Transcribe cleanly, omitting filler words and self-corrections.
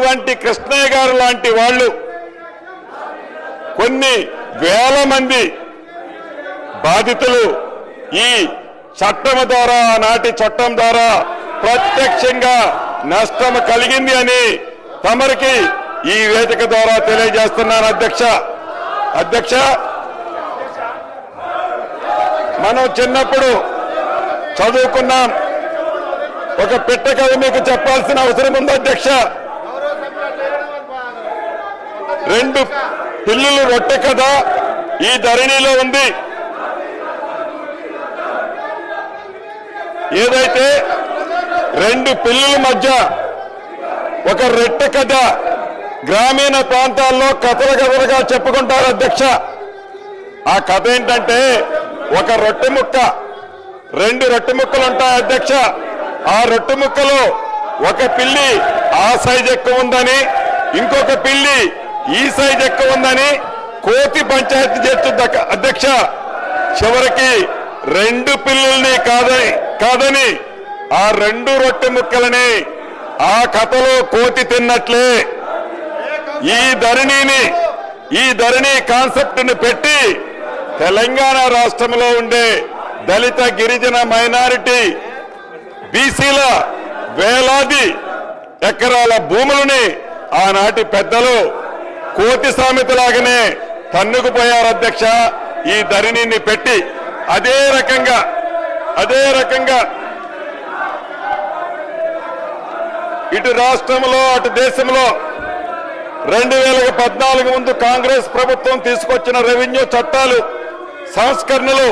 అటువంటి కృష్ణయ్య గారు లాంటి వాళ్ళు కొన్ని వేల మంది బాధితులు ఈ చట్టం ద్వారా నాటి చట్టం ద్వారా ప్రత్యక్షంగా నష్టం కలిగింది అని తమరికి ఈ వేదిక ద్వారా తెలియజేస్తున్నాను అధ్యక్ష మనం చిన్నప్పుడు చదువుకున్నాం ఒక పిట్ట కథ మీకు చెప్పాల్సిన అవసరం ఉంది అధ్యక్ష రెండు పిల్లులు రొట్టె కథ ఈ ధరణిలో ఉంది ఏదైతే రెండు పిల్లుల మధ్య ఒక రొట్టె కథ గ్రామీణ ప్రాంతాల్లో కథలుగా చెప్పుకుంటారు అధ్యక్ష ఆ కథ ఏంటంటే ఒక రొట్టె ముక్క రెండు రొట్టె ముక్కలు ఉంటాయి అధ్యక్ష ఆ రొట్టె ముక్కలో ఒక పిల్లి ఆ సైజ్ ఎక్కువ ఉందని ఇంకొక పిల్లి ఈ సైజ్ ఎక్కువ ఉందని కోతి పంచాయతీ చేస్తుంది అధ్యక్ష చివరికి రెండు పిల్లుల్ని కాదని ఆ రెండు రొట్టె ముక్కలని ఆ కథలో కోతి తిన్నట్లే ఈ ధరణి కాన్సెప్ట్ ని పెట్టి తెలంగాణ రాష్ట్రంలో ఉండే దళిత గిరిజన మైనారిటీ బీసీల వేలాది ఎకరాల భూములని ఆనాటి పెద్దలు కోతి సామెతలాగానే తన్నుకుపోయారు అధ్యక్ష ఈ ధరణిని పెట్టి అదే రకంగా ఇటు రాష్ట్రంలో అటు దేశంలో 2014 ముందు కాంగ్రెస్ ప్రభుత్వం తీసుకొచ్చిన రెవెన్యూ చట్టాలు సంస్కరణలు